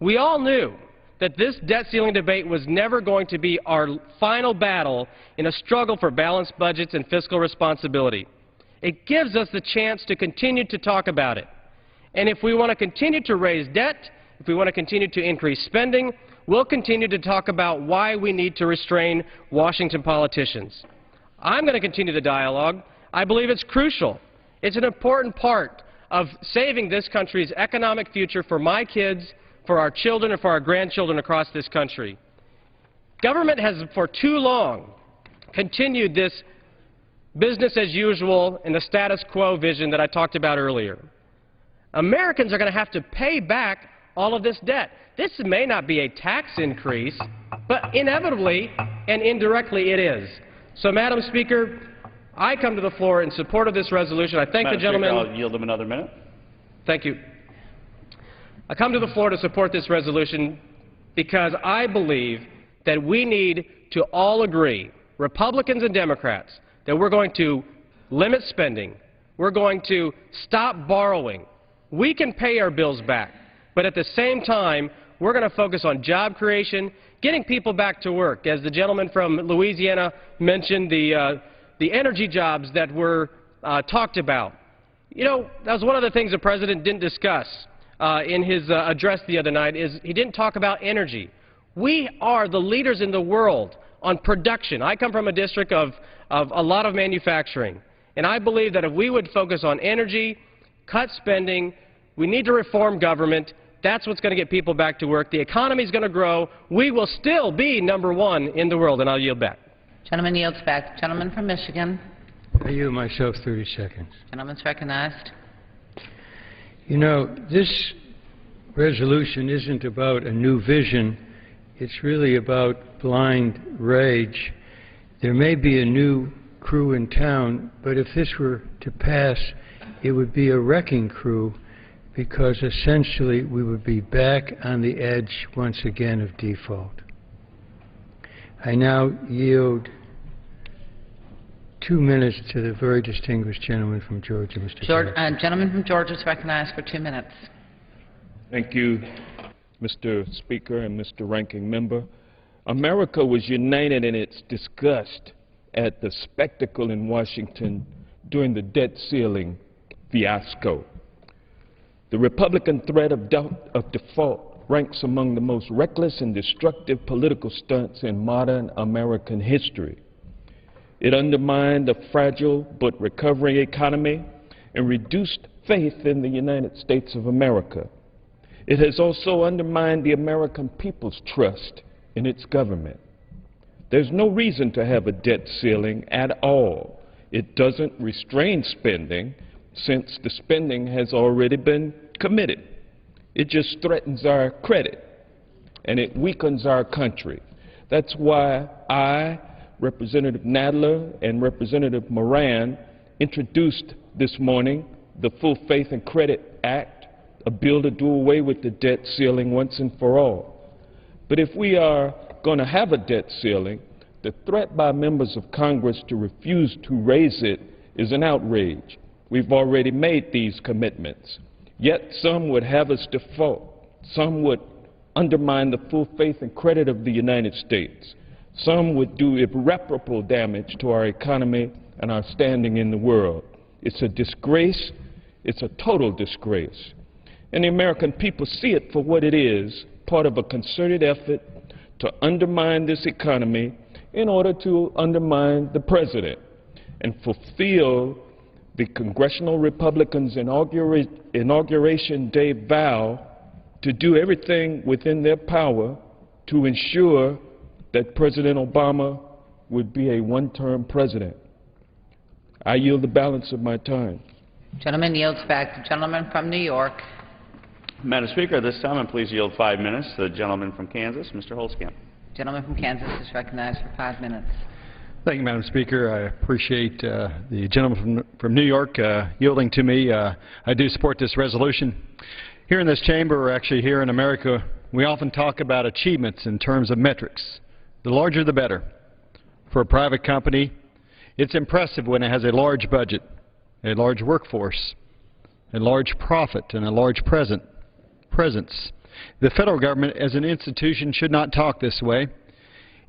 [SPEAKER 10] We all knew that this debt ceiling debate was never going to be our final battle in a struggle for balanced budgets and fiscal responsibility. It gives us the chance to continue to talk about it. And if we want to continue to raise debt, if we want to continue to increase spending, we'll continue to talk about why we need to restrain Washington politicians. I'm going to continue the dialogue. I believe it's crucial. It's an important part of saving this country's economic future for my kids, for our children, and for our grandchildren across this country. Government has for too long continued this business as usual and the status quo vision that I talked about earlier. Americans are going to have to pay back all of this debt. This may not be a tax increase, but inevitably and indirectly it is. So, Madam Speaker, I come to the floor in support of this resolution. I thank the gentleman.
[SPEAKER 1] Speaker, I'll yield him another minute.
[SPEAKER 10] Thank you. I come to the floor to support this resolution because I believe that we need to all agree, Republicans and Democrats, that we're going to limit spending. We're going to stop borrowing. We can pay our bills back, but at the same time, we're going to focus on job creation, getting people back to work. As the gentleman from Louisiana mentioned, the energy jobs that were talked about. You know, that was one of the things the President didn't discuss in his address the other night, is he didn't talk about energy. We are the leaders in the world on production. I come from a district of a lot of manufacturing, and I believe that if we would focus on energy, cut spending, we need to reform government. That's what's going to get people back to work. The economy is going to grow. We will still be #1 in the world, and I'll yield back.
[SPEAKER 2] Gentleman yields back. Gentleman from Michigan.
[SPEAKER 3] I yield myself 30 seconds.
[SPEAKER 2] Gentleman's recognized.
[SPEAKER 3] You know, this resolution isn't about a new vision. It's really about blind rage. There may be a new crew in town, but if this were to pass, it would be a wrecking crew, because essentially we would be back on the edge once again of default. I now yield 2 minutes to the very distinguished gentleman from Georgia, Mr. Jackson.
[SPEAKER 2] Gentleman from Georgia is recognized for 2 minutes.
[SPEAKER 11] Thank you, Mr. Speaker and Mr. Ranking Member. America was united in its disgust at the spectacle in Washington during the debt ceiling fiasco. The Republican threat of default ranks among the most reckless and destructive political stunts in modern American history. It undermined a fragile but recovering economy and reduced faith in the United States of America. It has also undermined the American people's trust in its government. There's no reason to have a debt ceiling at all. It doesn't restrain spending, since the spending has already been committed. It just threatens our credit, and it weakens our country. That's why I, Representative Nadler, and Representative Moran introduced this morning the Full Faith and Credit Act, a bill to do away with the debt ceiling once and for all. But if we are going to have a debt ceiling, the threat by members of Congress to refuse to raise it is an outrage. We've already made these commitments. Yet some would have us default. Some would undermine the full faith and credit of the United States. Some would do irreparable damage to our economy and our standing in the world. It's a disgrace. It's a total disgrace. And the American people see it for what it is, part of a concerted effort to undermine this economy in order to undermine the president and fulfill the Congressional Republicans' Inauguration Day vow to do everything within their power to ensure that President Obama would be a one-term president. I yield the balance of my time.
[SPEAKER 2] Gentleman yields back. The gentleman from New York.
[SPEAKER 1] Madam Speaker, at this time, and please yield 5 minutes to the gentleman from Kansas, Mr. Holzkamp.
[SPEAKER 2] Gentleman from Kansas is recognized for 5 minutes.
[SPEAKER 12] Thank you, Madam Speaker. I appreciate the gentleman from New York yielding to me. I do support this resolution. Here in this chamber, or actually here in America, we often talk about achievements in terms of metrics. The larger the better. For a private company, it's impressive when it has a large budget, a large workforce, a large profit, and a large presence. The federal government as an institution should not talk this way,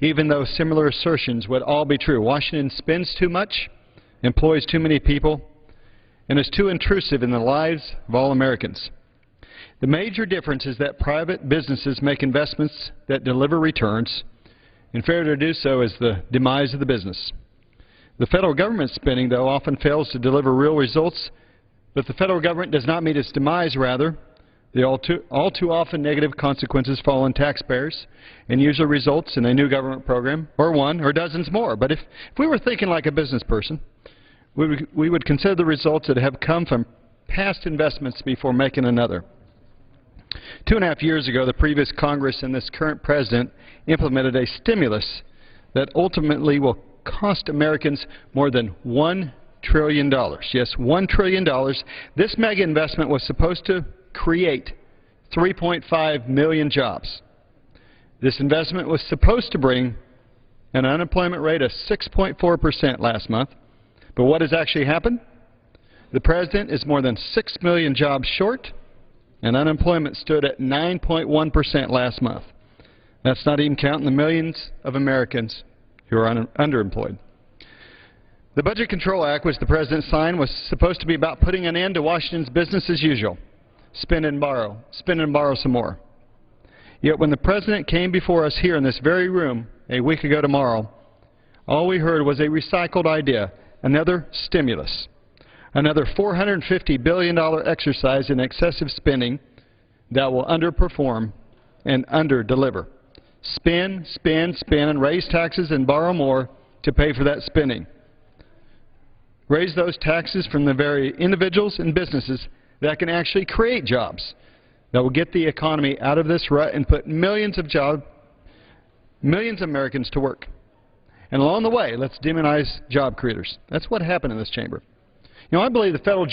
[SPEAKER 12] even though similar assertions would all be true. Washington spends too much, employs too many people, and is too intrusive in the lives of all Americans. The major difference is that private businesses make investments that deliver returns, and failure to do so is the demise of the business. The federal government spending, though, often fails to deliver real results, but the federal government does not meet its demise, rather. The all too often negative consequences fall on taxpayers and usually results in a new government program, or one, or dozens more. But if we were thinking like a business person, we would consider the results that have come from past investments before making another. 2.5 years ago, the previous Congress and this current President implemented a stimulus that ultimately will cost Americans more than $1 trillion. Yes, $1 trillion. This mega investment was supposed to create 3.5 million jobs. This investment was supposed to bring an unemployment rate of 6.4% last month. But what has actually happened? The President is more than 6 million jobs short, and unemployment stood at 9.1% last month. That's not even counting the millions of Americans who are underemployed. The Budget Control Act, which the President signed, was supposed to be about putting an end to Washington's business as usual. Spend and borrow some more. Yet when the President came before us here in this very room a week ago tomorrow, all we heard was a recycled idea, another stimulus, another $450 billion exercise in excessive spending that will underperform and underdeliver. Spend, and raise taxes and borrow more to pay for that spending. Raise those taxes from the very individuals and businesses that can actually create jobs, that will get the economy out of this rut and put millions of Americans to work. And along the way, let's demonize job creators. That's what happened in this chamber. You know, I believe the federal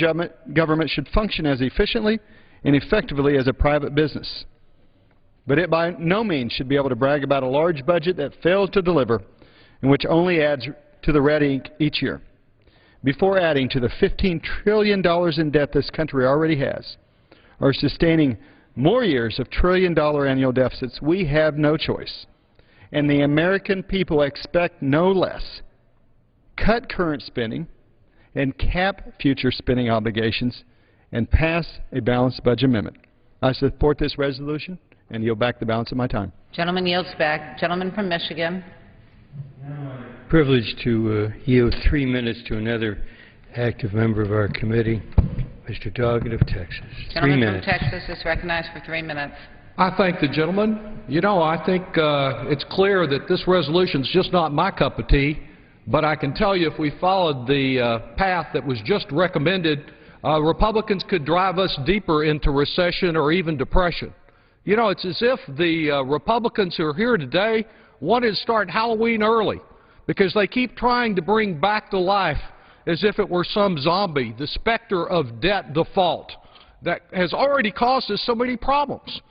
[SPEAKER 12] government should function as efficiently and effectively as a private business. But it by no means should be able to brag about a large budget that fails to deliver and which only adds to the red ink each year. Before adding to the $15 trillion in debt this country already has, or sustaining more years of trillion-dollar annual deficits, we have no choice. And the American people expect no less. Cut current spending and cap future spending obligations and pass a balanced budget amendment. I support this resolution and yield back the balance of my time.
[SPEAKER 2] Gentleman yields back. Gentleman from Michigan.
[SPEAKER 3] Privileged to yield 3 minutes to another active member of our committee, Mr. Doggett of Texas. 3 minutes.
[SPEAKER 2] Gentleman from Texas is recognized for 3 minutes.
[SPEAKER 13] I thank the gentleman. You know, I think it's clear that this resolution is just not my cup of tea, but I can tell you if we followed the path that was just recommended, Republicans could drive us deeper into recession or even depression. You know, it's as if the Republicans who are here today wanted to start Halloween early because they keep trying to bring back to life as if it were some zombie, the specter of debt default that has already caused us so many problems.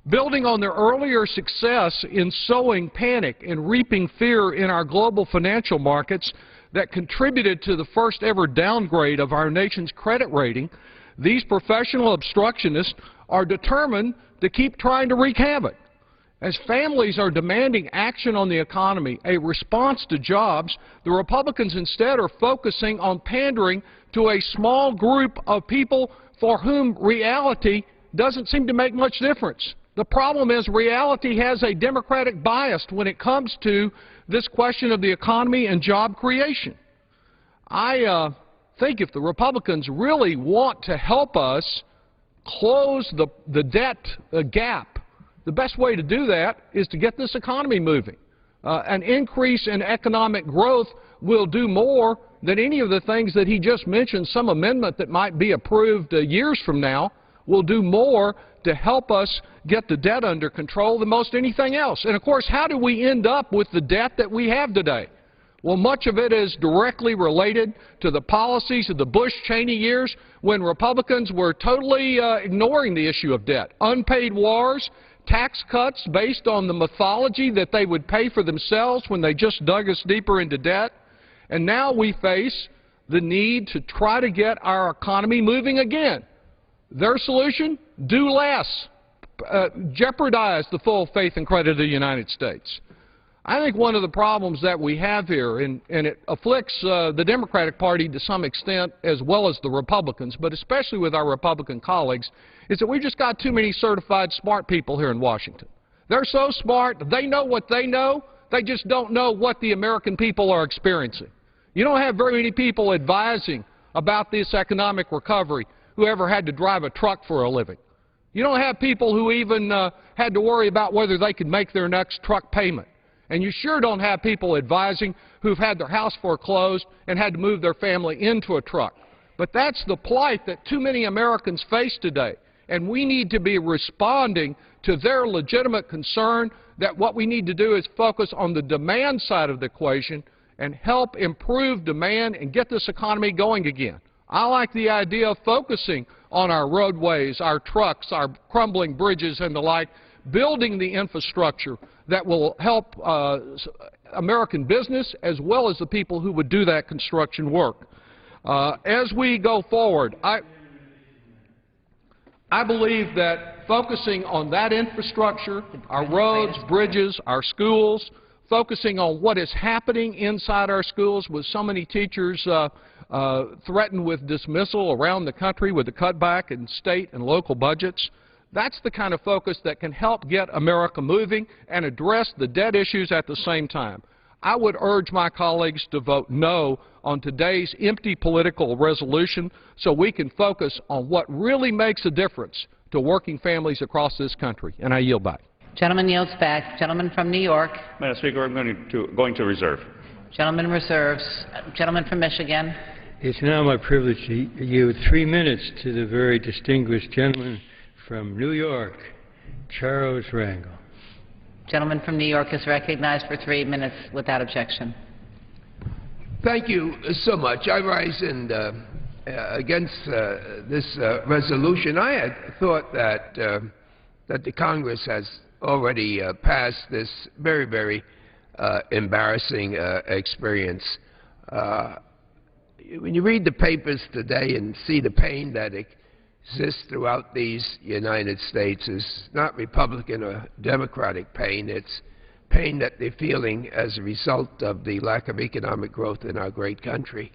[SPEAKER 13] Building on their earlier success in sowing panic and reaping fear in our global financial markets that contributed to the first ever downgrade of our nation's credit rating, these professional obstructionists are determined to keep trying to wreak havoc. As families are demanding action on the economy, a response to jobs, the Republicans instead are focusing on pandering to a small group of people for whom reality doesn't seem to make much difference. The problem is reality has a Democratic bias when it comes to this question of the economy and job creation. I think if the Republicans really want to help us close the debt gap, the best way to do that is to get this economy moving. An increase in economic growth will do more than any of the things that he just mentioned. Some amendment that might be approved years from now will do more to help us get the debt under control than most anything else. And, of course, how do we end up with the debt that we have today? Well, much of it is directly related to the policies of the Bush-Cheney years when Republicans were totally ignoring the issue of debt. Unpaid wars, tax cuts based on the mythology that they would pay for themselves when they just dug us deeper into debt. And now we face the need to try to get our economy moving again. Their solution? Do less. Jeopardize the full faith and credit of the United States. I think one of the problems that we have here, and it afflicts the Democratic Party to some extent as well as the Republicans, but especially with our Republican colleagues, is that we've just got too many certified smart people here in Washington. They're so smart, they know what they know, they just don't know what the American people are experiencing. You don't have very many people advising about this economic recovery who ever had to drive a truck for a living. You don't have people who even had to worry about whether they could make their next truck payment. And you sure don't have people advising who've had their house foreclosed and had to move their family into a truck. But that's the plight that too many Americans face today. And we need to be responding to their legitimate concern that what we need to do is focus on the demand side of the equation and help improve demand and get this economy going again. I like the idea of focusing on our roadways, our trucks, our crumbling bridges and the like, building the infrastructure that will help American business as well as the people who would do that construction work. As we go forward, I believe that focusing on that infrastructure, our roads, bridges, our schools, focusing on what is happening inside our schools with so many teachers threatened with dismissal around the country with the cutback in state and local budgets, that's the kind of focus that can help get America moving and address the debt issues at the same time. I would urge my colleagues to vote no on today's empty political resolution so we can focus on what really makes a difference to working families across this country. And I yield back.
[SPEAKER 2] Gentleman yields back. Gentleman from New York.
[SPEAKER 1] Madam Speaker, I'm going to reserve.
[SPEAKER 2] Gentleman reserves. Gentleman from Michigan.
[SPEAKER 3] It's now my privilege to yield 3 minutes to the very distinguished gentleman from New York, Charles Rangel.
[SPEAKER 2] Gentleman from New York is recognized for 3 minutes without objection.
[SPEAKER 14] Thank you so much. I rise against this resolution. I had thought that the Congress has already passed this very, very embarrassing experience. When you read the papers today and see the pain that exists throughout these United States, is not Republican or Democratic pain. It's pain that they're feeling as a result of the lack of economic growth in our great country.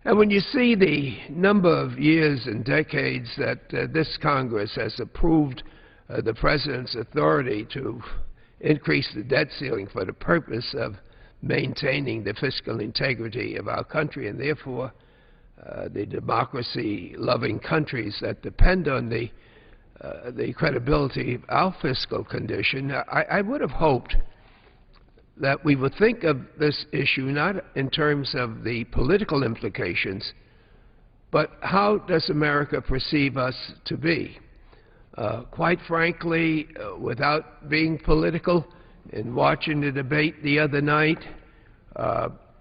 [SPEAKER 14] And when you see the number of years and decades that this Congress has approved the President's authority to increase the debt ceiling for the purpose of maintaining the fiscal integrity of our country and therefore the democracy-loving countries that depend on the credibility of our fiscal condition, I would have hoped that we would think of this issue not in terms of the political implications, but how does America perceive us to be? Quite frankly, without being political, in watching the debate the other night,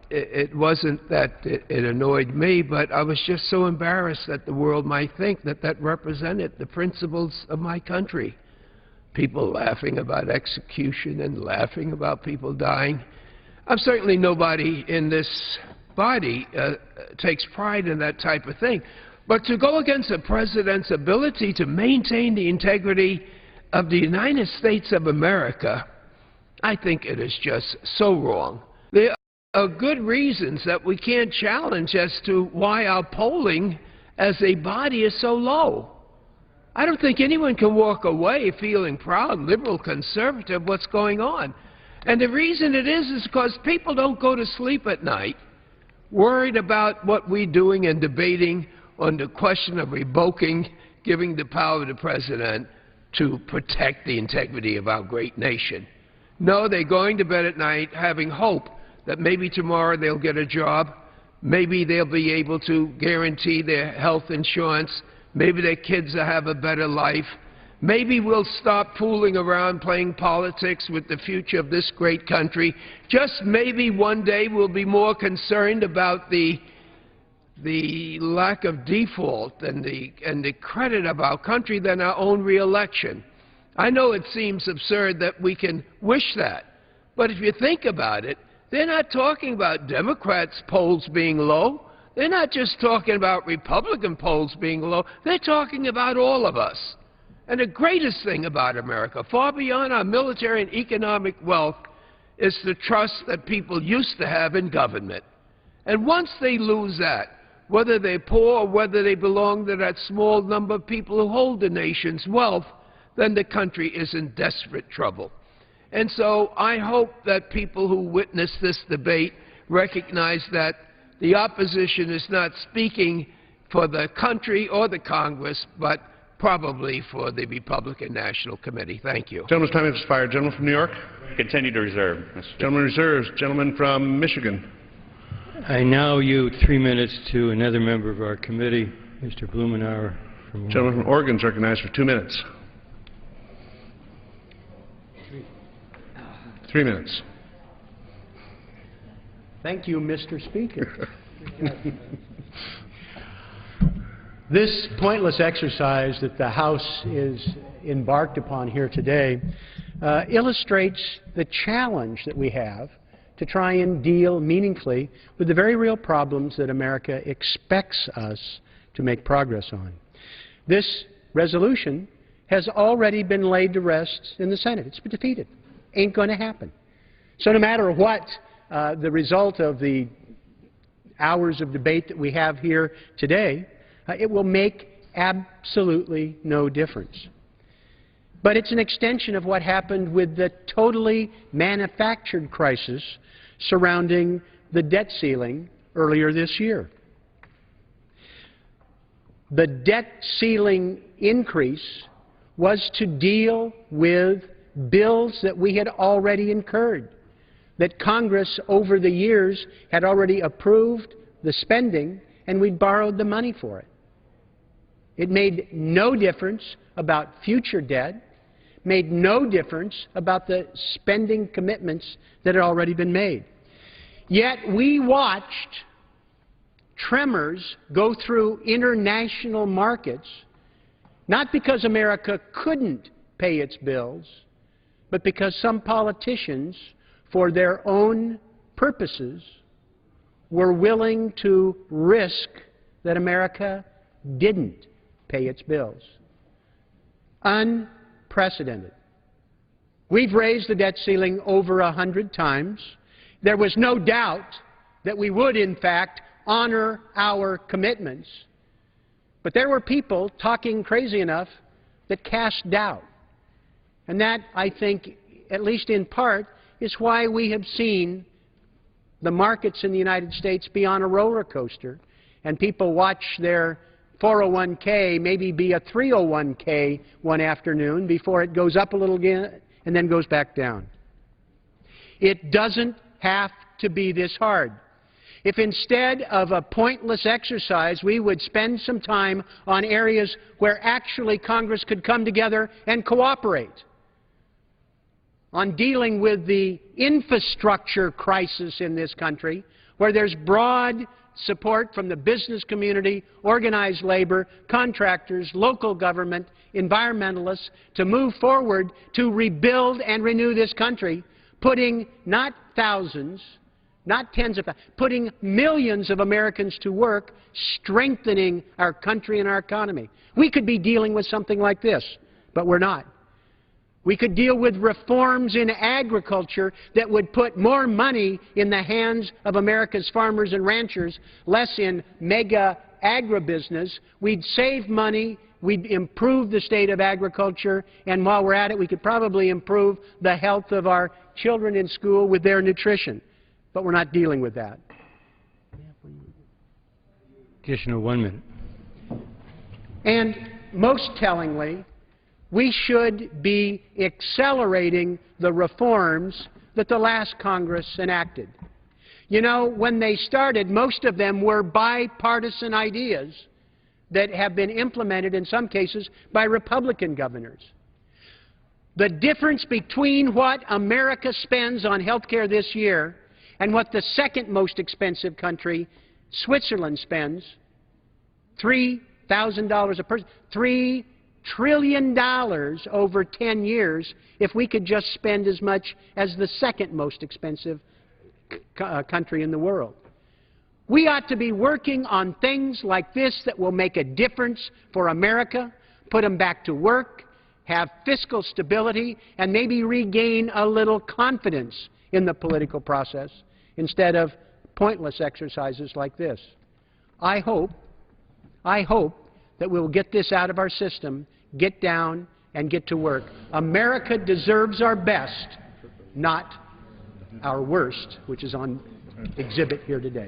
[SPEAKER 14] it wasn't that it annoyed me, but I was just so embarrassed that the world might think that that represented the principles of my country. People laughing about execution and laughing about people dying. I'm certainly nobody in this body takes pride in that type of thing. But to go against the President's ability to maintain the integrity of the United States of America, I think it is just so wrong. There are good reasons that we can't challenge as to why our polling as a body is so low. I don't think anyone can walk away feeling proud, liberal, conservative, what's going on. And the reason it is because people don't go to sleep at night worried about what we're doing and debating on the question of revoking, giving the power to the president to protect the integrity of our great nation. No, they're going to bed at night having hope that maybe tomorrow they'll get a job, maybe they'll be able to guarantee their health insurance, maybe their kids will have a better life, maybe we'll stop fooling around playing politics with the future of this great country. Just maybe one day we'll be more concerned about the lack of default and the credit of our country than our own re-election. I know it seems absurd that we can wish that, but if you think about it, they're not talking about Democrats' polls being low. They're not just talking about Republican polls being low. They're talking about all of us. And the greatest thing about America, far beyond our military and economic wealth, is the trust that people used to have in government. And once they lose that, whether they're poor or whether they belong to that small number of people who hold the nation's wealth, then the country is in desperate trouble. And so I hope that people who witness this debate recognize that the opposition is not speaking for the country or the Congress, but probably for the Republican National Committee. Thank you.
[SPEAKER 15] Gentleman's time has expired. Gentleman from New York?
[SPEAKER 1] Continue to reserve, Mr. Speaker.
[SPEAKER 15] Gentleman reserves. Gentleman from Michigan?
[SPEAKER 3] I now yield 3 minutes to another member of our committee, Mr. Blumenauer.
[SPEAKER 15] Gentleman from Oregon is recognized for 2 minutes. 3 minutes.
[SPEAKER 16] Thank you, Mr. Speaker. This pointless exercise that the House is embarked upon here today illustrates the challenge that we have to try and deal meaningfully with the very real problems that America expects us to make progress on. This resolution has already been laid to rest in the Senate. It's been defeated. Ain't going to happen. So no matter what the result of the hours of debate that we have here today, it will make absolutely no difference. But it's an extension of what happened with the totally manufactured crisis surrounding the debt ceiling earlier this year. The debt ceiling increase was to deal with bills that we had already incurred, that Congress over the years had already approved the spending and we'd borrowed the money for it. It made no difference about future debt, made no difference about the spending commitments that had already been made. Yet we watched tremors go through international markets, not because America couldn't pay its bills, but because some politicians, for their own purposes, were willing to risk that America didn't pay its bills. Unprecedented. We've raised the debt ceiling over 100 times. There was no doubt that we would, in fact, honor our commitments. But there were people talking crazy enough that cast doubt. And that, I think, at least in part, is why we have seen the markets in the United States be on a roller coaster and people watch their 401k maybe be a 301k one afternoon before it goes up a little again and then goes back down. It doesn't have to be this hard. If instead of a pointless exercise we would spend some time on areas where actually Congress could come together and cooperate, on dealing with the infrastructure crisis in this country, where there's broad support from the business community, organized labor, contractors, local government, environmentalists, to move forward to rebuild and renew this country, putting not thousands, not tens of thousands, putting millions of Americans to work, strengthening our country and our economy. We could be dealing with something like this, but we're not. We could deal with reforms in agriculture that would put more money in the hands of America's farmers and ranchers, less in mega agribusiness. We'd save money, we'd improve the state of agriculture, and while we're at it, we could probably improve the health of our children in school with their nutrition. But we're not dealing with that.
[SPEAKER 3] Additional 1 minute.
[SPEAKER 16] And most tellingly, we should be accelerating the reforms that the last Congress enacted. You know, when they started, most of them were bipartisan ideas that have been implemented in some cases by Republican governors. The difference between what America spends on health care this year and what the second most expensive country, Switzerland, spends, $3,000 a person, $3 trillion over 10 years if we could just spend as much as the second most expensive country in the world. We ought to be working on things like this that will make a difference for America, put them back to work, have fiscal stability, and maybe regain a little confidence in the political process instead of pointless exercises like this. I hope that we will get this out of our system, get down, and get to work. America deserves our best, not our worst, which is on exhibit here today.